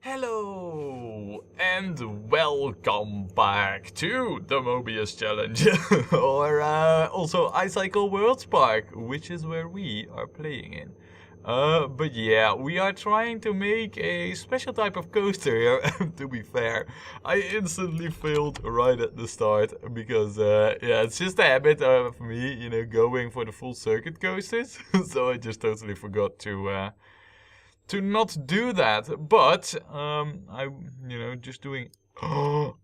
Hello and welcome back to the Mobius challenge, or also Icicle Worlds Park, which is where we are playing in. But yeah, we are trying to make a special type of coaster here. To be fair, I instantly failed right at the start because yeah, it's just a habit of me, going for the full circuit coasters. So I just totally forgot to not do that, but just doing. Oh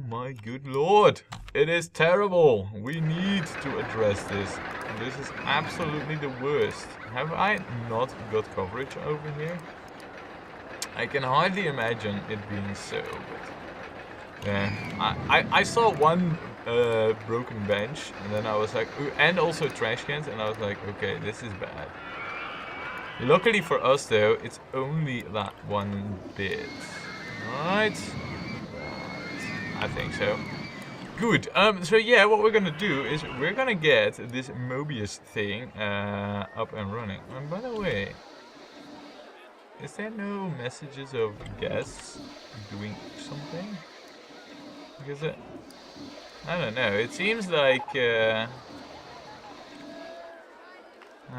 my good lord, it is terrible. We need to address this. This is absolutely the worst. Have I not got coverage over here? I can hardly imagine it being so, but yeah, I saw one broken bench, and then I was like, and also trash cans, and I was like, okay, this is bad. Luckily for us though, it's only that one bit. Right? I think so. Good. So yeah, what we're gonna do is we're gonna get this Mobius thing up and running. And by the way, is there no messages of guests doing something? Because I don't know. It seems like I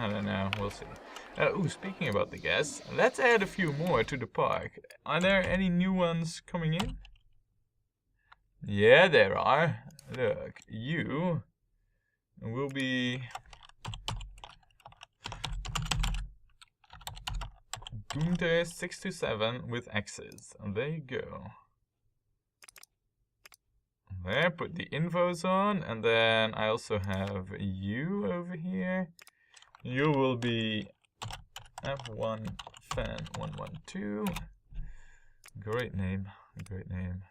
don't know. We'll see. Speaking about the guests, let's add a few more to the park. Are there any new ones coming in? Yeah, there are. Look, you will be Gunter 627 with X's. And there you go. There, put the infos on, and then I also have you over here. You will be F1 Fan 112. Great name. Great name.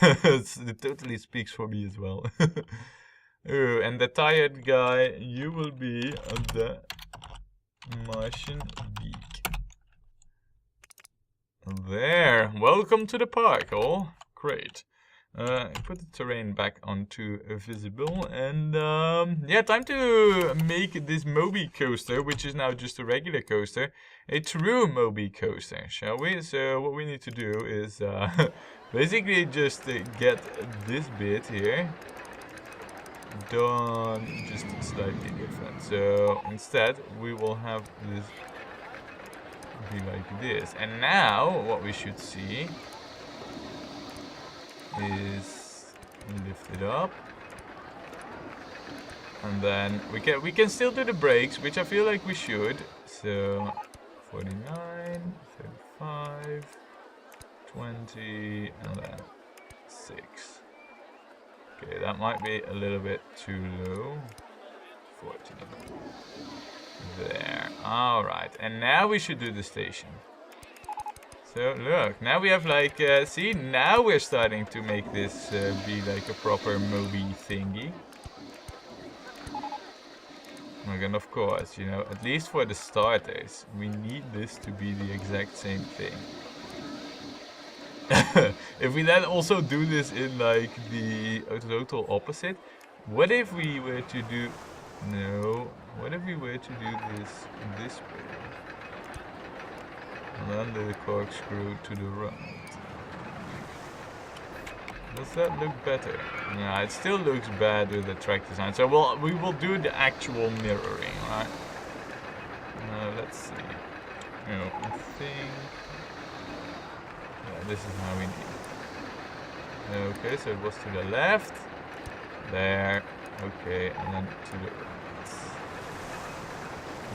It totally speaks for me as well. Oh, and the tired guy, you will be the Martian Geek. There. Welcome to the park, all. Great. Put the terrain back onto visible, and yeah, time to make this Mobi coaster, which is now just a regular coaster, a true Mobi coaster, shall we? So what we need to do is basically just get this bit here done just slightly different. So instead we will have this be like this, and now what we should see is lift it up, and then we can still do the brakes, which I feel like we should. So 49, 35, 20, and then 6. Okay, that might be a little bit too low. 14. There. All right, and now we should do the station. So look, now we have like, see, now we're starting to make this be like a proper Mobi thingy. And of course, at least for the starters, we need this to be the exact same thing. If we then also do this in like the total opposite, what if we were to do, what if we were to do this way? And then do the corkscrew to the right. Does that look better? Yeah, it still looks bad with the track design. So we will do the actual mirroring, right? Let's see. I think yeah, this is how we need it. Okay, so it was to the left. There. Okay, and then to the right.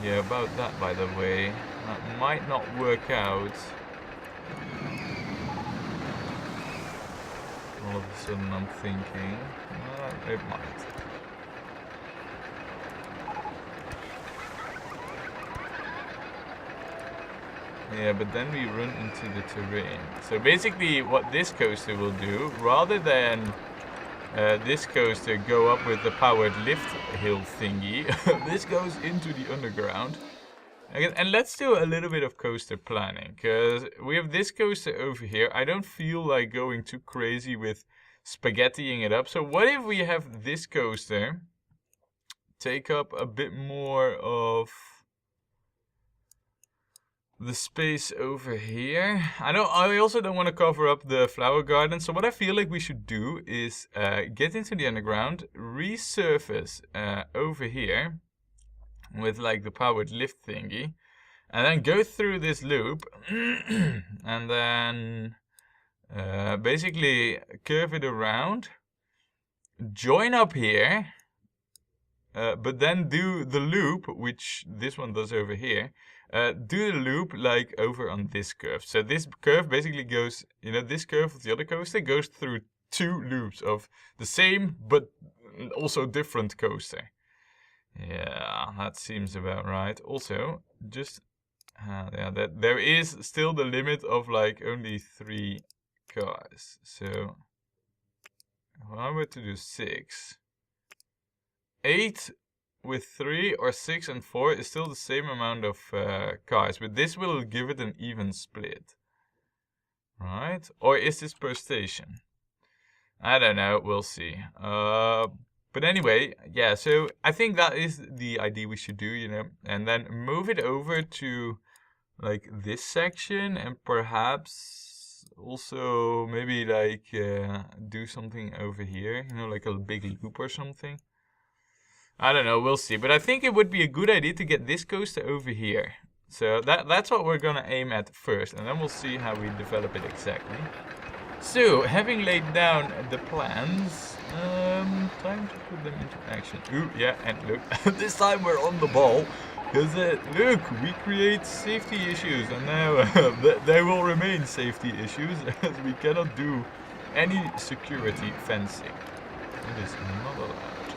Yeah, about that, by the way. That might not work out. All of a sudden I'm thinking, it might. Yeah, but then we run into the terrain. So basically what this coaster will do, rather than this coaster go up with the powered lift hill thingy, this goes into the underground. And let's do a little bit of coaster planning, because we have this coaster over here. I don't feel like going too crazy with spaghettiing it up. So what if we have this coaster take up a bit more of the space over here. I also don't want to cover up the flower garden. So what I feel like we should do is get into the underground, resurface over here with like the powered lift thingy, and then go through this loop and then basically curve it around, join up here, but then do the loop, which this one does over here. Do the loop like over on this curve. So this curve basically goes, you know, this curve of the other coaster goes through 2 loops of the same but also different coaster. Yeah, that seems about right. Also, just yeah, that there is still the limit of like only 3 cars. So if I were to do 6, 8 with 3 or 6 and 4 is still the same amount of cars, but this will give it an even split, right? Or is this per station? I don't know, we'll see. But anyway, yeah, so I think that is the idea we should do, you know, and then move it over to like this section, and perhaps also maybe like do something over here, you know, like a big loop or something. I don't know, we'll see. But I think it would be a good idea to get this coaster over here. So that's what we're gonna aim at first, and then we'll see how we develop it exactly. So, having laid down the plans, time to put them into action. Ooh, yeah, and look, this time we're on the ball. Because, look, we create safety issues, and now there will remain safety issues, as we cannot do any security fencing. It is not allowed.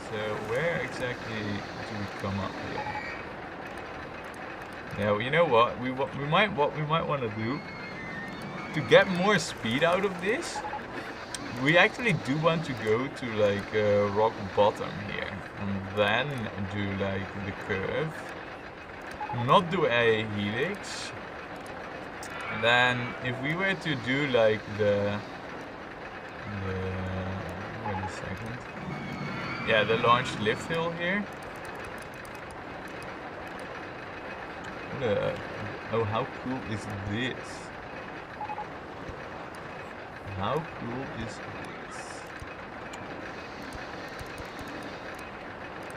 So, where exactly do we come up here? Now, you know what? What we might want to do to get more speed out of this. We actually do want to go to like rock bottom here, and then do like the curve. Not do a helix. And then if we were to do like the wait a second. Yeah, the launched lift hill here. Oh, how cool is this? How cool is this?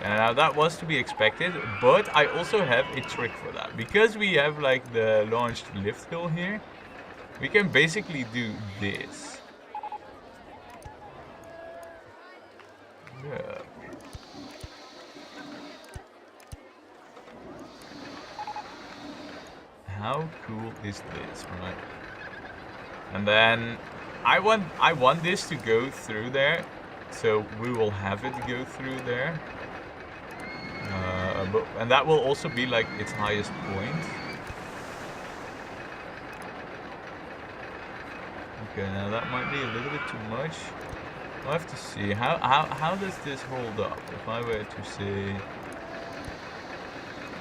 And now that was to be expected, but I also have a trick for that. Because we have like the launched lift hill here, we can basically do this. Yeah. How cool is this, right? And then I want this to go through there, so we will have it go through there. And that will also be like its highest point. Okay, now that might be a little bit too much. I'll have to see. How does this hold up? If I were to say...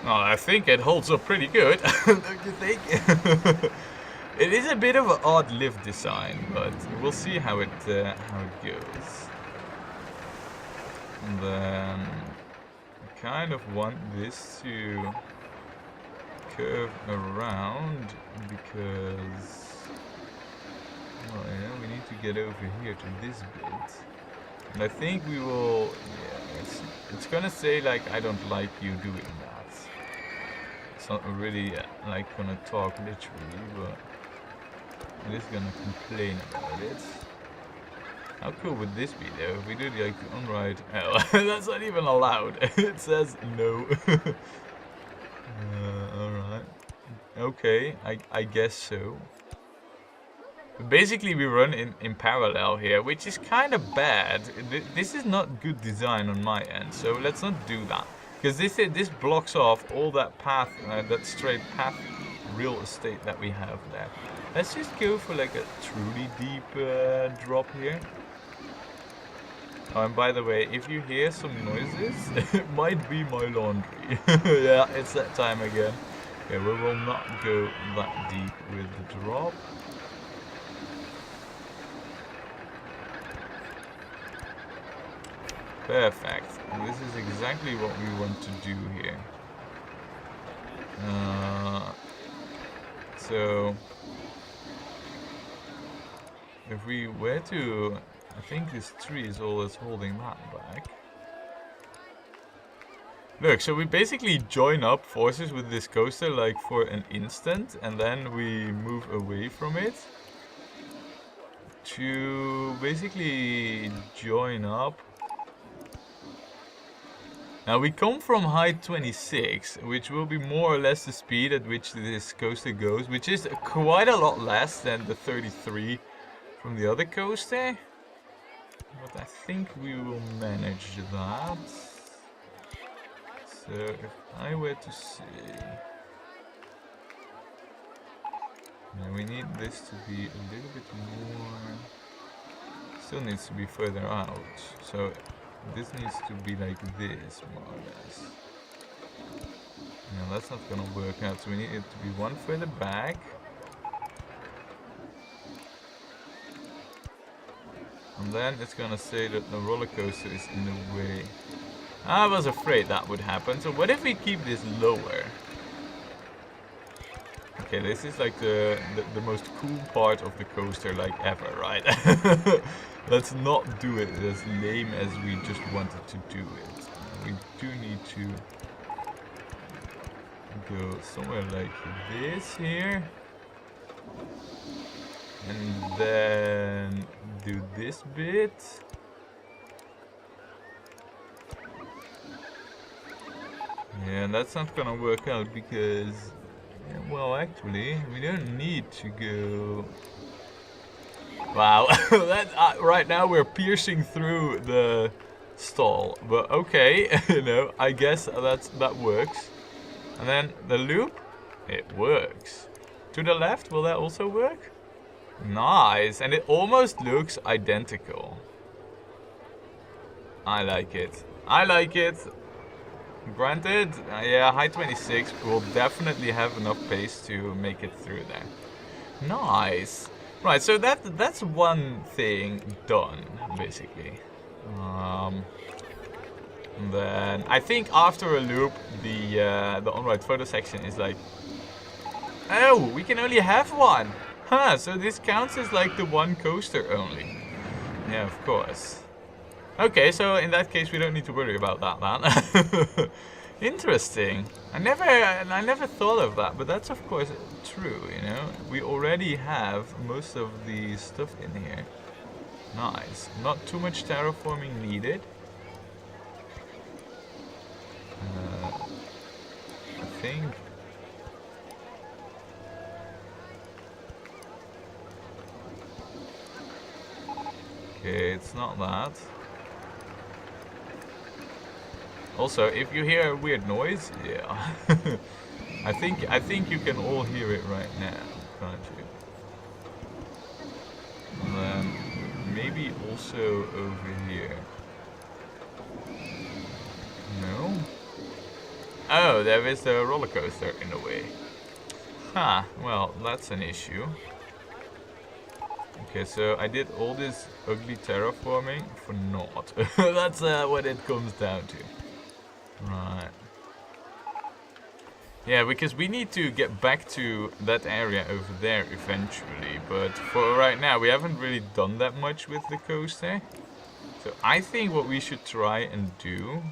Well, I think it holds up pretty good. Don't you think? It is a bit of an odd lift design, but we'll see how it goes. And then I kind of want this to curve around because, well, yeah, we need to get over here to this bit. And I think we will, yeah, it's gonna say like, I don't like you doing that. It's not really like gonna talk literally, but it is gonna complain about it. How cool would this be though if we do like the on-ride? Oh, that's not even allowed. It says no. Alright. Okay, I guess so. But basically we run in parallel here, which is kind of bad. This is not good design on my end, so let's not do that. Because this blocks off all that path, that straight path real estate that we have there. Let's just go for like a truly deep drop here. Oh, and by the way, if you hear some noises, it might be my laundry. Yeah, it's that time again. Okay, we will not go that deep with the drop. Perfect. And this is exactly what we want to do here. So if we were to, I think this tree is all that's holding that back. Look, so we basically join up forces with this coaster like for an instant, and then we move away from it to basically join up. Now we come from height 26, which will be more or less the speed at which this coaster goes, which is quite a lot less than the 33 from the other coaster. But I think we will manage that. So if I were to say, now we need this to be a little bit more, still needs to be further out. So this needs to be like this, more or less. No, that's not gonna work out, so we need it to be one further back. And then it's gonna say that the roller coaster is in the way. I was afraid that would happen, so what if we keep this lower? Okay, this is like the most cool part of the coaster like ever, right? Let's not do it as lame as we just wanted to do it. We do need to go somewhere like this here. And then do this bit. Yeah, that's not gonna work out because, yeah, well, actually, we don't need to go. Wow, that right now we're piercing through the stall, but okay, you know, I guess that works. And then the loop, it works. To the left, will that also work? Nice, and it almost looks identical. I like it. I like it. Granted, yeah, height 26 will definitely have enough pace to make it through there. Nice. Right, so that's one thing done, basically. And then I think after a loop, the on-ride photo section is like, oh, we can only have one. Huh, so this counts as like the one coaster only. Yeah, of course. Okay, so in that case we don't need to worry about that then. Interesting. I never thought of that, but that's of course true, you know. We already have most of the stuff in here. Nice. Not too much terraforming needed. I think okay, it's not that. Also, if you hear a weird noise, yeah. I think you can all hear it right now, can't you? And then maybe also over here. No? Oh, there is the roller coaster in a way. Huh, well, that's an issue. Okay, so I did all this ugly terraforming for naught. That's what it comes down to. Right. Yeah, because we need to get back to that area over there eventually. But for right now, we haven't really done that much with the coaster. So I think what we should try and do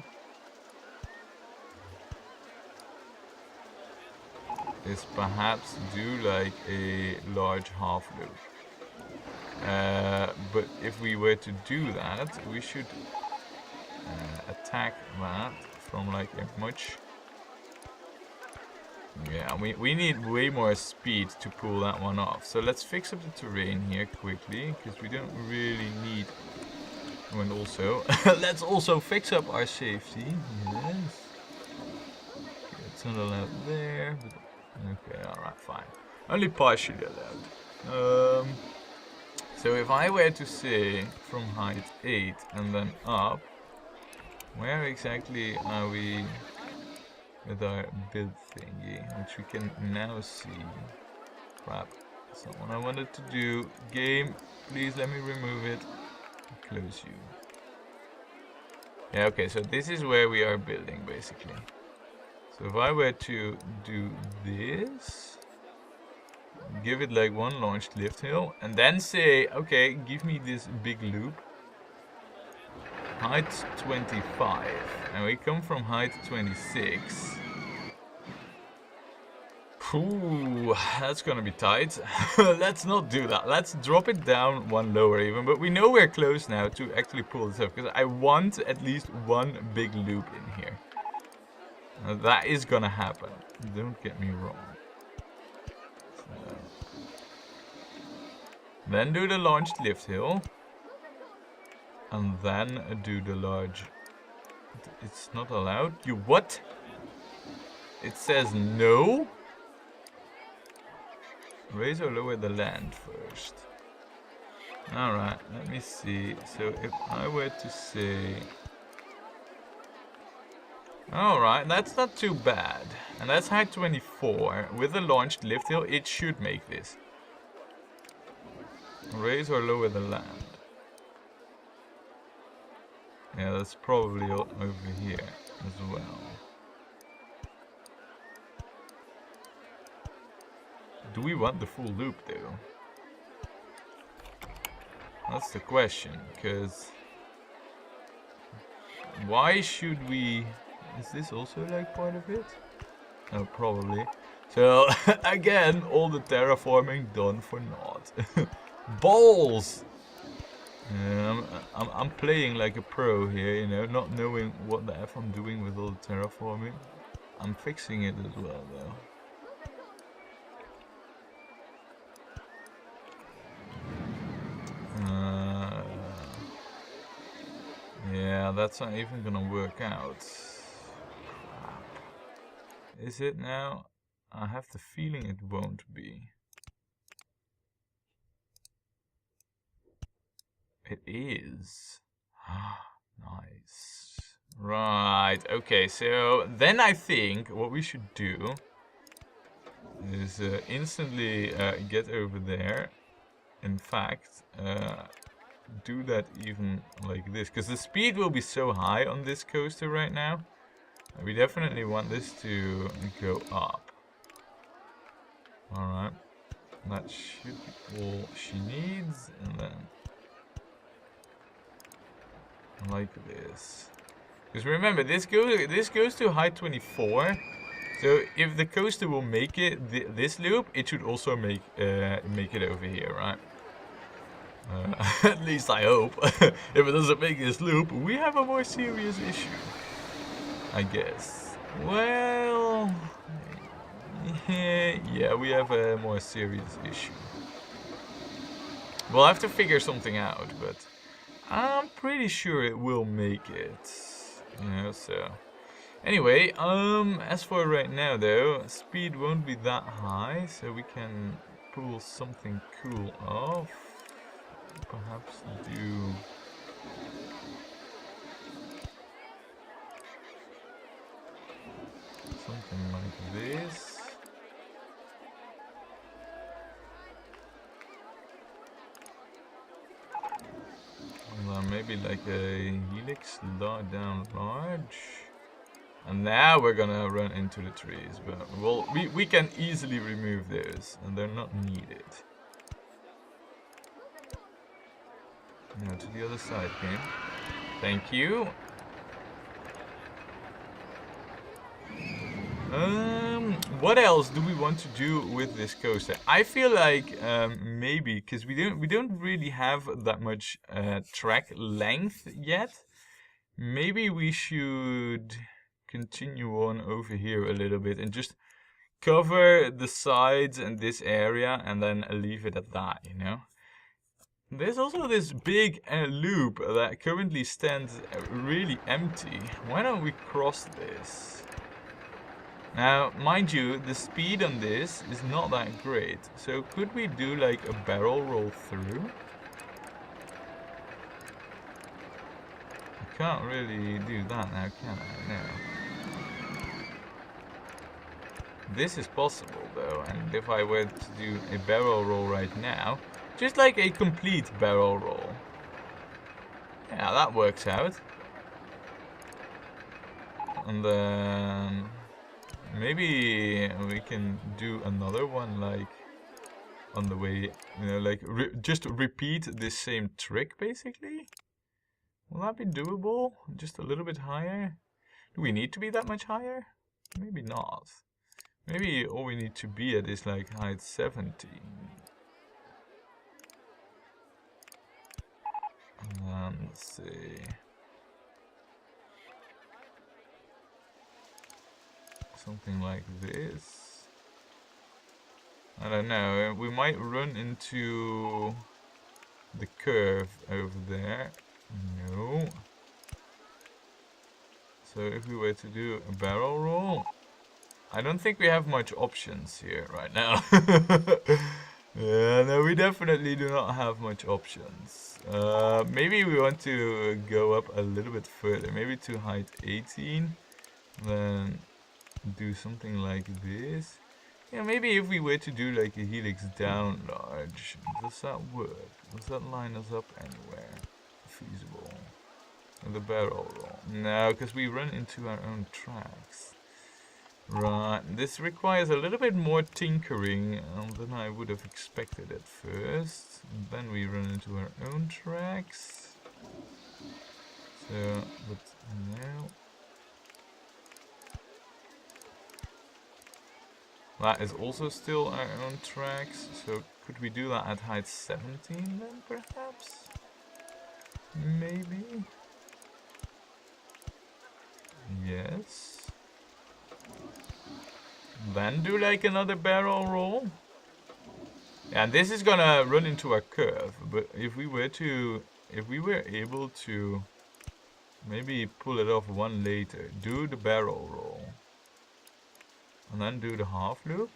is perhaps do like a large half loop. But if we were to do that, we should attack that from like a much... Yeah, we need way more speed to pull that one off. So let's fix up the terrain here quickly, because we don't really need... And also, let's also fix up our safety. Yes. Okay, it's not allowed there. But okay, alright, fine. Only partially allowed. So if I were to say from height 8 and then up, where exactly are we with our build thingy, which we can now see? Crap, that's not what I wanted to do. Game, please let me remove it. Close you. Yeah, okay, so this is where we are building basically. So if I were to do this, give it like one launched lift hill, and then say, okay, give me this big loop. Height 25, and we come from height 26. Ooh, that's gonna be tight. Let's not do that. Let's drop it down one lower even, but we know we're close now to actually pull this up, because I want at least one big loop in here. That is gonna happen, don't get me wrong. So. Then do the launched lift hill. And then do the large... It's not allowed? You what? It says no? Raise or lower the land first. Alright, let me see. So if I were to say... Alright, that's not too bad. And that's height 24. With the launched lift hill, it should make this. Raise or lower the land. Yeah, that's probably over here as well. Do we want the full loop though? That's the question, because why should we... Is this also like part of it? No, probably. So again, all the terraforming done for naught. Balls! I'm playing like a pro here, you know, not knowing what the F I'm doing with all the terraforming. I'm fixing it as well though. Yeah, that's not even gonna work out. Crap. Is it now? I have the feeling it won't be. It is. Nice. Right, okay, so then I think what we should do is instantly get over there. In fact, do that even like this, because the speed will be so high on this coaster right now. We definitely want this to go up. Alright, that should be all she needs, and then like this. Because remember, this goes to height 24. So if the coaster will make it this loop, it should also make it over here, right? At least I hope. If it doesn't make this loop, we have a more serious issue, I guess. Well, yeah, we have a more serious issue. We'll have to figure something out, but I'm pretty sure it will make it. You know, so anyway, as for right now though, speed won't be that high, so we can pull something cool off. Perhaps do something like this. And then maybe like a helix down large. And now we're gonna run into the trees, but well, we can easily remove those, and they're not needed. Now to the other side, game. Thank you. What else do we want to do with this coaster? I feel like maybe because we don't really have that much track length yet. Maybe we should continue on over here a little bit and just cover the sides and this area, and then leave it at that, you know. There's also this big loop that currently stands really empty. Why don't we cross this? Now, mind you, the speed on this is not that great. So could we do like a barrel roll through? I can't really do that now, can I? No. This is possible though, and if I were to do a barrel roll right now, just like a complete barrel roll. Yeah, that works out. And then Maybe we can do another one like on the way, you know, like just repeat this same trick basically. Will that be doable? Just a little bit higher? Do we need to be that much higher? Maybe not. Maybe all we need to be at is like height 17. Let's see. Something like this. I don't know. We might run into the curve over there. No. So if we were to do a barrel roll, I don't think we have much options here right now. Yeah, no, we definitely do not have much options. Maybe we want to go up a little bit further, maybe to height 18, then do something like this. Yeah, maybe if we were to do like a helix down large, does that work? Does that line us up anywhere feasible? With a barrel roll? No, because we run into our own tracks. Right, this requires a little bit more tinkering than I would have expected at first. And then we run into our own tracks. So, but now... That is also still our own tracks, so could we do that at height 17 then, perhaps? Maybe? Yes. Then do like another barrel roll. And this is gonna run into a curve, but if we were able to maybe pull it off one later, do the barrel roll, and then do the half loop,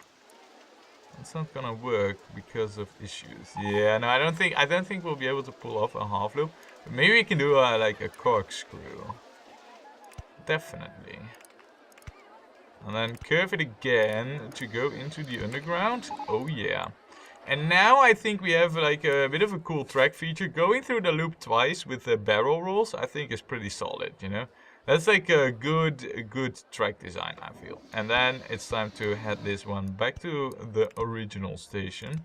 it's not gonna work because of issues. Yeah, no, I don't think we'll be able to pull off a half loop. But maybe we can do like a corkscrew. Definitely. And then curve it again to go into the underground. Oh yeah. And now I think we have like a bit of a cool track feature. Going through the loop twice with the barrel rolls, I think is pretty solid, you know. That's like a good track design, I feel. And then it's time to head this one back to the original station.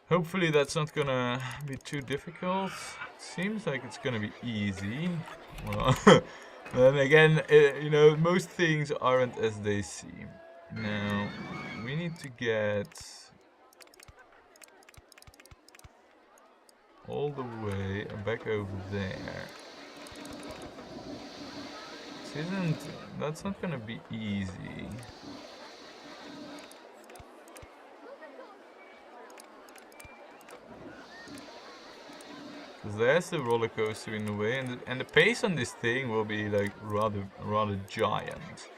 Hopefully that's not gonna be too difficult. Seems like it's gonna be easy. Well, then again, you know, most things aren't as they seem. Now, we need to get all the way back over there. That's not gonna be easy. Because there's the roller coaster in the way, and the pace on this thing will be like rather giant.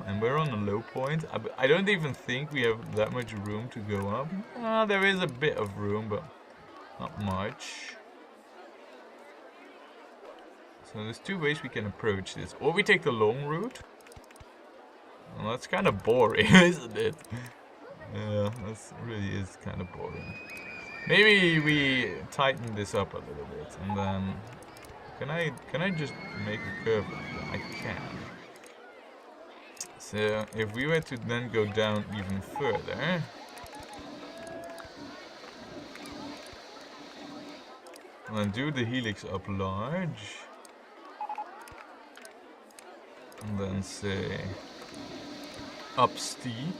And we're on a low point. I don't even think we have that much room to go up. There is a bit of room, but not much. So there's two ways we can approach this. Or we take the long route. Well, that's kind of boring, isn't it? Yeah, that really is kind of boring. Maybe we tighten this up a little bit, and then can I just make a curve? I can. So if we were to then go down even further, and then do the helix up large, and then say up steep.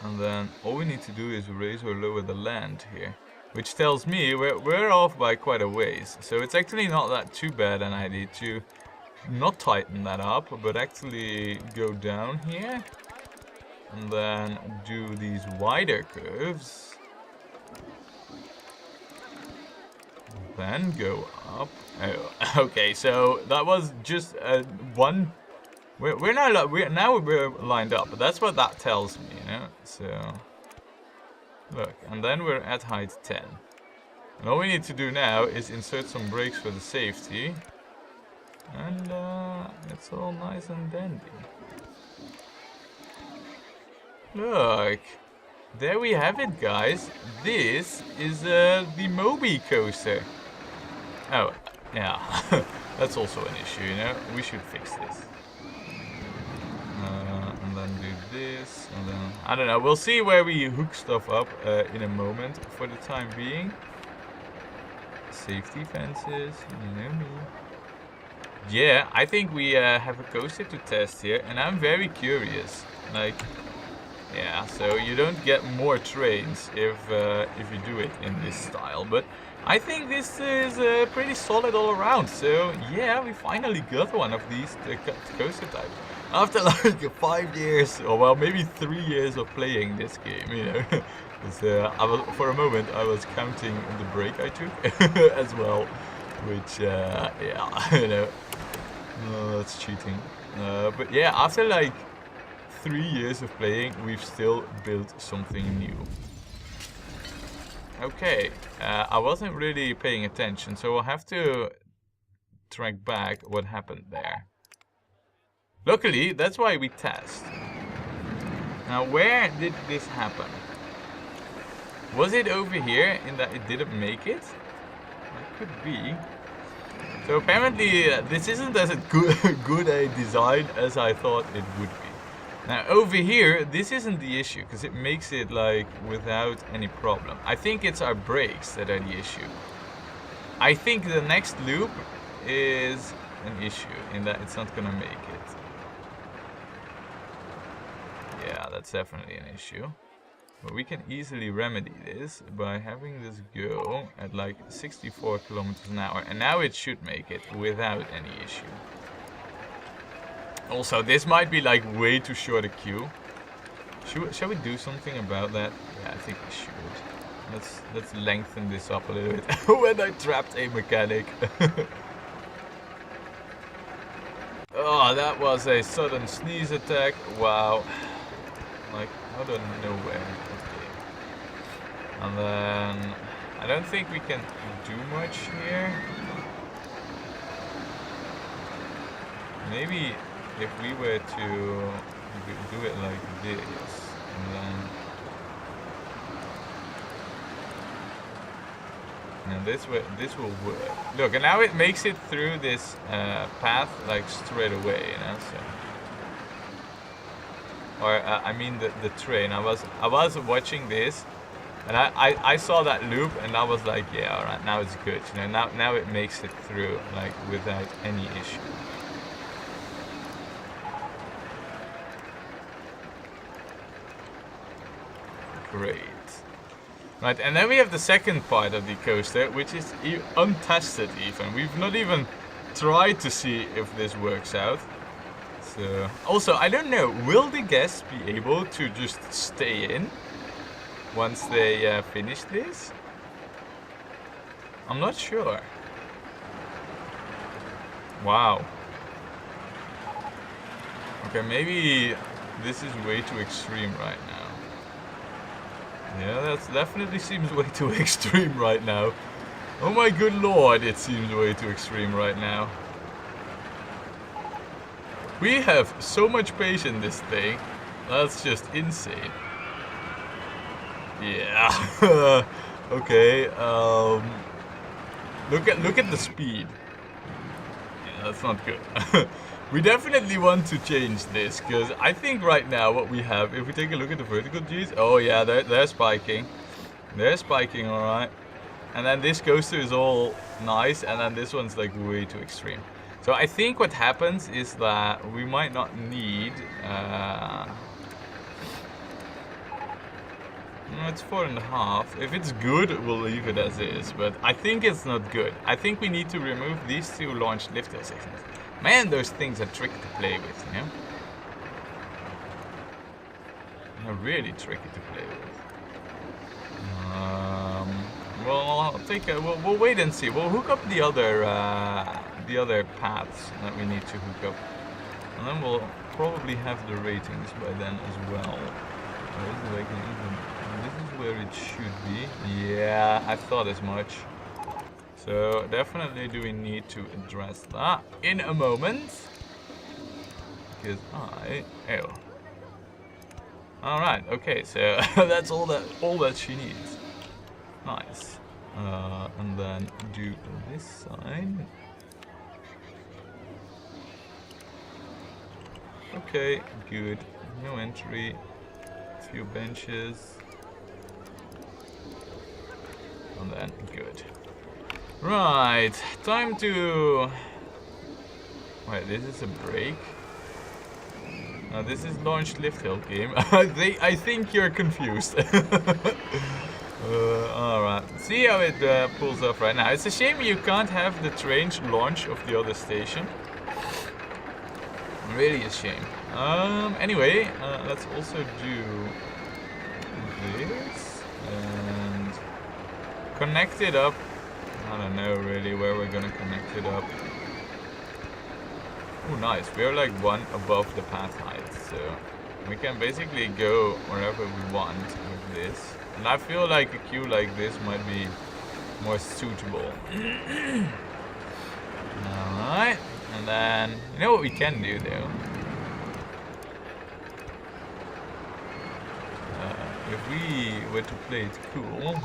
And then all we need to do is raise or lower the land here. Which tells me we're off by quite a ways. So it's actually not that too bad an idea to not tighten that up, but actually go down here. And then do these wider curves. Then go up. Oh, okay, so that was just one... We're lined up, but that's what that tells me, you know. So look, and then we're at height 10. And all we need to do now is insert some brakes for the safety, and it's all nice and dandy. Look, there we have it, guys. This is the Moby coaster. Oh, yeah. That's also an issue, you know. We should fix this. And then do this, and then I don't know. We'll see where we hook stuff up in a moment. For the time being, safety fences. You know me. Yeah, I think we have a coaster to test here, and I'm very curious. Like, yeah, so you don't get more trains if you do it in this style, but I think this is pretty solid all around. So yeah, we finally got one of these coaster types after like 5 years, or well, maybe 3 years of playing this game. You know, because for a moment I was counting the break I took as well, which yeah, you know, that's cheating. But yeah, after like 3 years of playing, we've still built something new. Okay, I wasn't really paying attention, so I'll have to track back what happened there. Luckily, that's why we test. Now, where did this happen? Was it over here in that it didn't make it? It could be. So apparently, this isn't as good a design as I thought it would be. Now over here, this isn't the issue, because it makes it like without any problem. I think it's our brakes that are the issue. I think the next loop is an issue in that it's not gonna make it. Yeah, that's definitely an issue. But we can easily remedy this by having this go at like 64 kilometers an hour. And now it should make it without any issue. Also, this might be like way too short a queue. Shall we do something about that? Yeah, I think we should. Let's lengthen this up a little bit. When I trapped a mechanic. Oh, that was a sudden sneeze attack. Wow. Like out of nowhere. Okay. And then I don't think we can do much here. Maybe if we were to do it like this, and then this will work. Look, and now it makes it through this path like straight away, you know. So, or I mean the train. I was watching this, and I saw that loop, and I was like, yeah, all right, now it's good. You know, now it makes it through like without any issue. Great. Right, and then we have the second part of the coaster, which is untested even. We've not even tried to see if this works out. So, also, I don't know, will the guests be able to just stay in once they finish this? I'm not sure. Wow. Okay, maybe this is way too extreme right now. Yeah, that definitely seems way too extreme right now. Oh my good lord, it seems way too extreme right now. We have so much pace in this thing. That's just insane. Yeah. Okay. Look at the speed. Yeah, that's not good. We definitely want to change this, because I think right now what we have, if we take a look at the vertical Gs, oh yeah, they're spiking. They're spiking, alright. And then this coaster is all nice, and then this one's like way too extreme. So I think what happens is that we might not need... no, it's 4.5. If it's good, we'll leave it as is, but I think it's not good. I think we need to remove these two launch lifter sections. Man, those things are tricky to play with, you know? They're really tricky to play with. Well, I'll take a, we'll wait and see. We'll hook up the other paths that we need to hook up, and then we'll probably have the ratings by then as well. This is where it should be. Yeah, I thought as much. So definitely do we need to address that in a moment, because All right. Okay. So that's all that she needs. Nice. And then do this side. Okay. Good. No entry. Few benches. And then good. Right. Time to. Wait. This is a break. This is launched lift hill game. I think you're confused. Alright. See how it pulls off right now. It's a shame you can't have the train's launch of the other station. Really a shame. Anyway, let's also do this and connect it up. I don't know really where we're gonna connect it up. Oh, nice. We're like one above the path height, so we can basically go wherever we want with this. And I feel like a queue like this might be more suitable. Alright. And then, you know what we can do though? If we were to play it cool,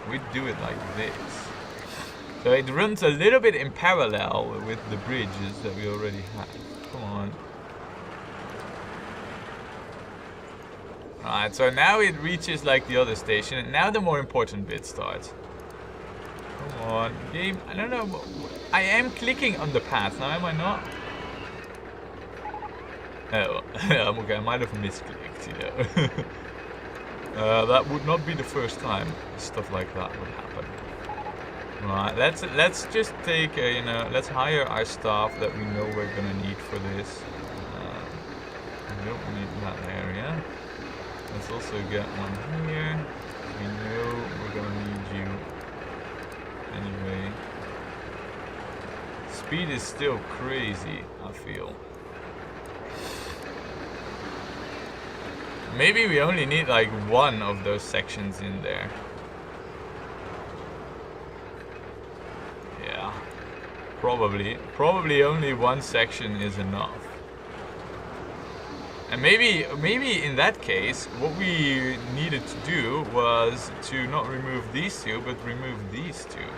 we'd do it like this. So it runs a little bit in parallel with the bridges that we already have. Come on. Alright, so now it reaches like the other station, and now the more important bit starts. Come on, game. I don't know. I am clicking on the path now, am I not? Oh, okay, I might have misclicked, you know. That would not be the first time stuff like that would happen. Right, let's just take let's hire our staff that we know we're gonna need for this. We don't need that area. Let's also get one here. We know we're gonna need you anyway. Speed is still crazy, I feel. Maybe we only need like one of those sections in there. Yeah, probably only one section is enough. And maybe in that case, what we needed to do was to not remove these two, but remove these two.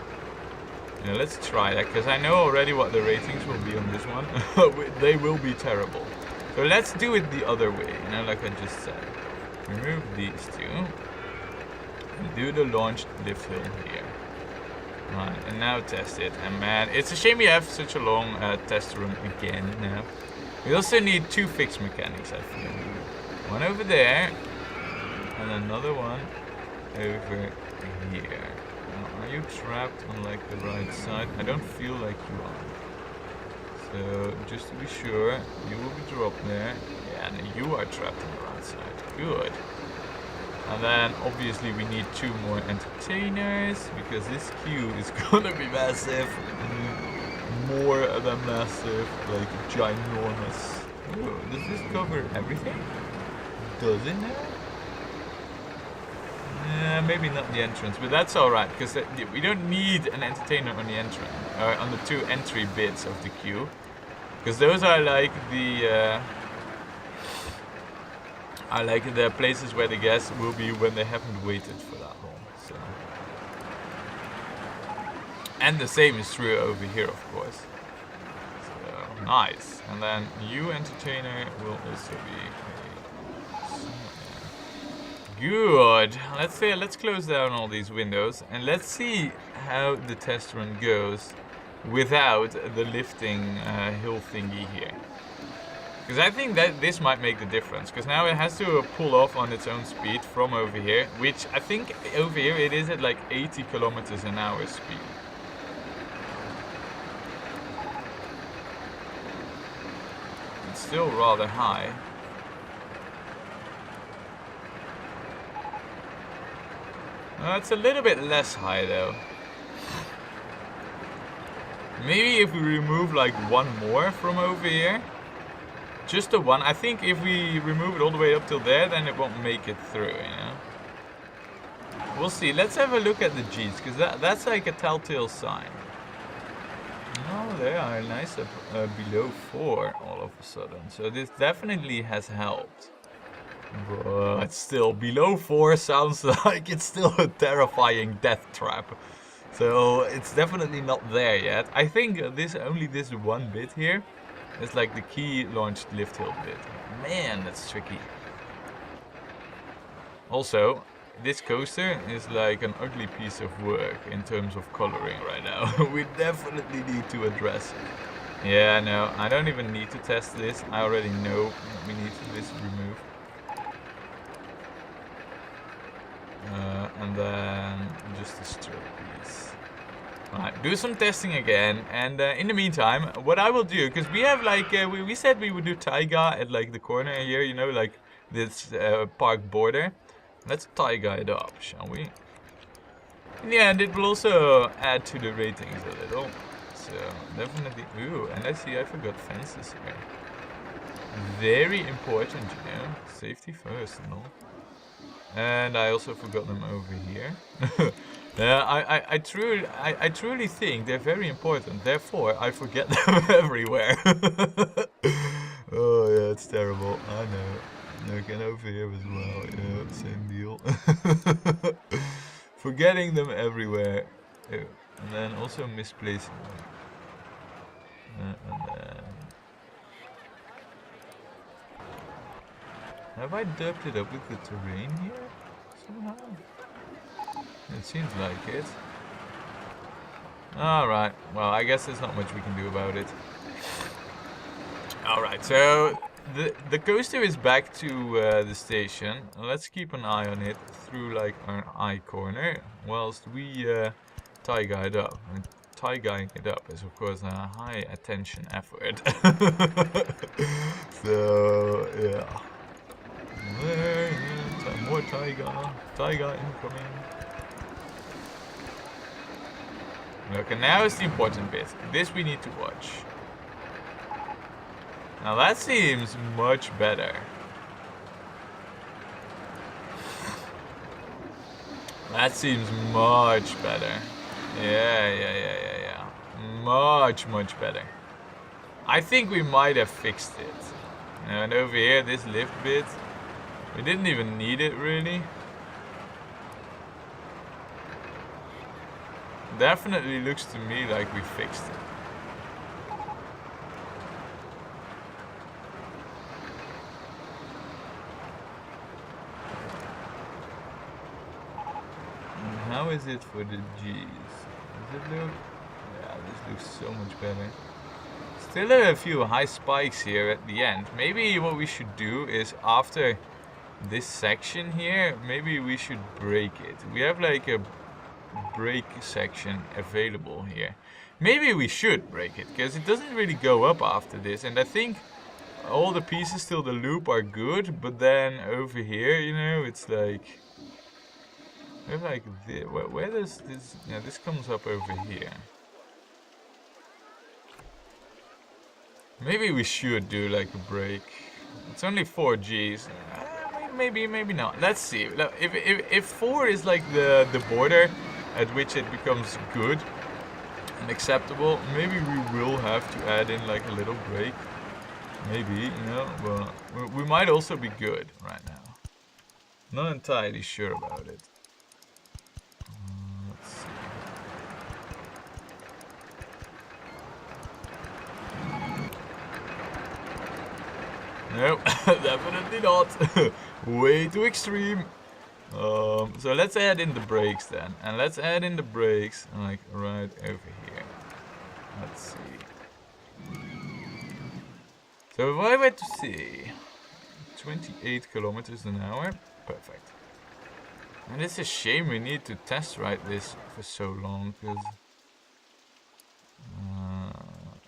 Yeah, let's try that, because I know already what the ratings will be on this one. They will be terrible. So let's do it the other way, you know, like I just said. Remove these two. And do the launched lift hill here. Right, and now test it. And man, it's a shame we have such a long test run again now. We also need two fixed mechanics, I feel. One over there, and another one over here. Now, are you trapped on like the right side? I don't feel like you are. So, just to be sure, you will be dropped there. Yeah, and you are trapped on the right side. Good. And then, obviously, we need two more entertainers, because this queue is gonna be massive. More than massive, like ginormous. Ooh, does this cover everything? Does it now? Maybe not the entrance, but that's alright, because we don't need an entertainer on the entrance, or on the two entry bits of the queue, because those are like the places where the guests will be when they haven't waited for that long. So. And the same is true over here, of course. So, nice. And then you entertainer will also be good. Let's close down all these windows and let's see how the test run goes without the lifting hill thingy here. Because I think that this might make the difference. Because now it has to pull off on its own speed from over here, which I think over here it is at like 80 kilometers an hour speed. It's still rather high. It's a little bit less high though. Maybe if we remove like one more from over here. Just the one. I think if we remove it all the way up till there, then it won't make it through, you know. We'll see. Let's have a look at the Gs, because that's like a telltale sign. No, they are nice below 4 all of a sudden. So this definitely has helped. But still, below 4 sounds like it's still a terrifying death trap. So it's definitely not there yet. I think only this one bit here is like the key launched lift hill bit. Man, that's tricky. Also, this coaster is like an ugly piece of work in terms of coloring right now. We definitely need to address it. Yeah, no, I don't even need to test this. I already know that we need this removed. And then just a strip piece. Alright, do some testing again, and in the meantime, what I will do, because we have like, we said we would do taiga at like the corner here, you know, like this park border. Let's taiga it up, shall we? In the end, it will also add to the ratings a little. So, definitely, ooh, and I see I forgot fences here. Very important, you know, safety first, no? And I also forgot them over here. Yeah, I truly think they're very important. Therefore, I forget them everywhere. Oh yeah, it's terrible. I know. Look, and over here as well. Yeah, same deal. Forgetting them everywhere. Oh, and then also misplacing them. And then... Have I dubbed it up with the terrain here? Somehow? It seems like it. Alright, well, I guess there's not much we can do about it. Alright, so the coaster is back to the station. Let's keep an eye on it through like our eye corner whilst we taiga it up. And taigaing it up is of course a high attention effort. So, yeah. More taiga. Taiga incoming. Okay, now is the important bit. This we need to watch. Now that seems much better. That seems much better. Yeah. Much better. I think we might have fixed it. And over here, this lift bit, we didn't even need it really. Definitely looks to me like we fixed it. And how is it for the G's? Does it look... Yeah, this looks so much better. Still a few high spikes here at the end. Maybe what we should do is after this section here, maybe we should break it. We have like a break section available here. Maybe we should break it, because it doesn't really go up after this, and I think all the pieces till the loop are good, but then over here, you know, it's like... We have like... Where does this... Yeah, this comes up over here. Maybe we should do like a break. It's only 4 Gs. Maybe not. Let's see. If 4 is like the border at which it becomes good and acceptable, maybe we will have to add in like a little break. Maybe, you know, but we might also be good right now. Not entirely sure about it. Let's see. Nope, definitely not. Way too extreme. So let's add in the brakes then. And let's add in the brakes like right over here. Let's see. So if I were to see 28 kilometers an hour, perfect. And it's a shame we need to test ride this for so long, because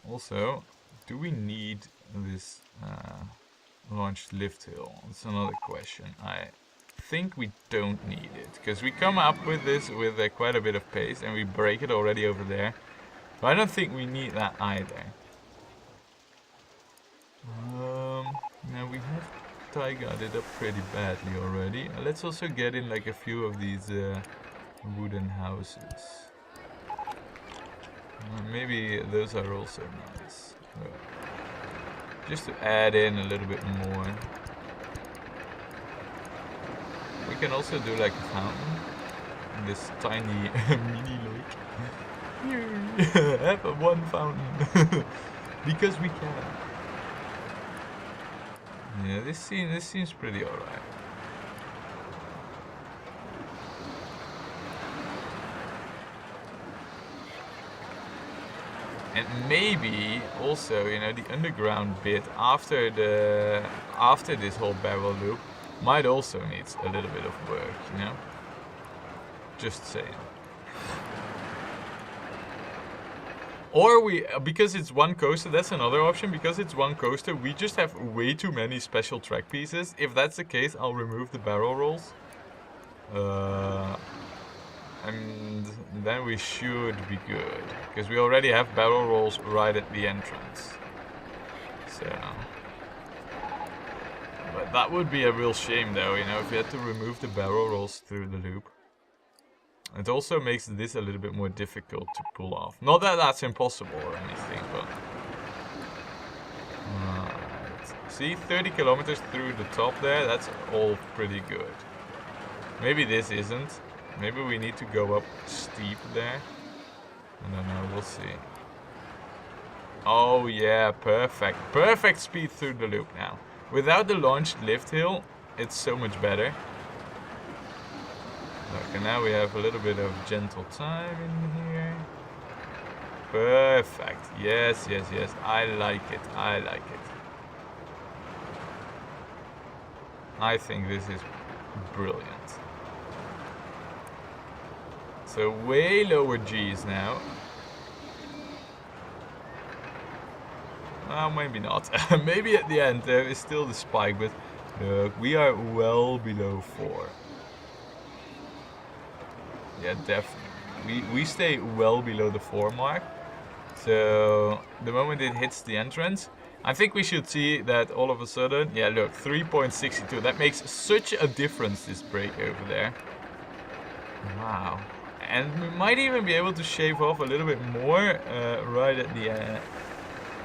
also, do we need this launched lift hill? That's another question. I think we don't need it, because we come up with this with quite a bit of pace and we break it already over there. But I don't think we need that either. Now we have taigaed it up pretty badly already. Let's also get in like a few of these wooden houses. Maybe those are also nice. Just to add in a little bit more. We can also do like a fountain in this tiny mini lake. Here, have a one fountain because we can. Yeah, this seems pretty alright. And maybe also, you know, the underground bit after this whole barrel loop might also need a little bit of work, you know? Just saying. Or because it's one coaster, that's another option. Because it's one coaster, we just have way too many special track pieces. If that's the case, I'll remove the barrel rolls. And then we should be good. Because we already have barrel rolls right at the entrance. So... But that would be a real shame though, you know, if we had to remove the barrel rolls through the loop. It also makes this a little bit more difficult to pull off. Not that that's impossible or anything, but... See, 30 kilometers through the top there, that's all pretty good. Maybe this isn't. Maybe we need to go up steep there. I don't know, we'll see. Oh yeah, perfect. Perfect speed through the loop now. Without the launched lift hill, it's so much better. Okay, now we have a little bit of gentle time in here. Perfect. Yes, yes, yes. I like it. I like it. I think this is brilliant. So way lower G's now. Well, maybe not. Maybe at the end there is still the spike, but look, we are well below 4. Yeah, definitely. We stay well below the 4 mark. So the moment it hits the entrance, I think we should see that all of a sudden, yeah, look, 3.62. That makes such a difference, this break over there. Wow. And we might even be able to shave off a little bit more right at the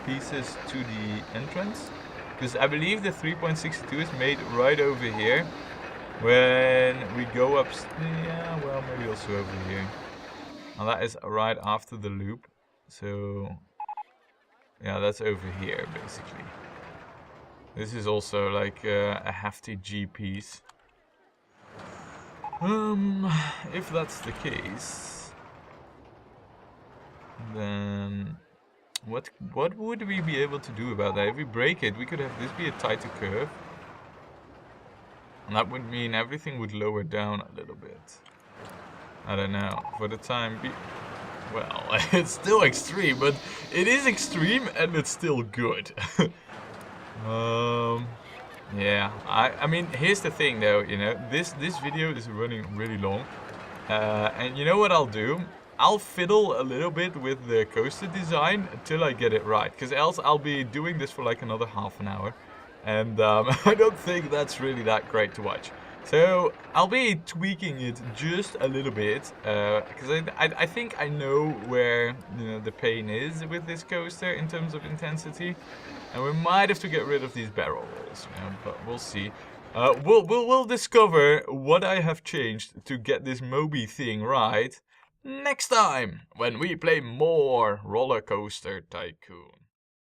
pieces to the entrance. Because I believe the 3.62 is made right over here. When we go up, yeah, well, maybe also over here. And that is right after the loop. So, yeah, that's over here, basically. This is also like a hefty G piece. If that's the case, then what would we be able to do about that? If we break it, we could have this be a tighter curve. And that would mean everything would lower down a little bit. I don't know. For the time being, well, it's still extreme, but it is extreme and it's still good. Yeah. I mean, here's the thing, though. You know, this video is running really long, and you know what I'll do? I'll fiddle a little bit with the coaster design until I get it right, because else I'll be doing this for like another half an hour. And I don't think that's really that great to watch. So I'll be tweaking it just a little bit, because I think I know where, you know, the pain is with this coaster in terms of intensity, and we might have to get rid of these barrel rolls, you know, but we'll see. We'll discover what I have changed to get this Moby thing right next time when we play more Rollercoaster Tycoon.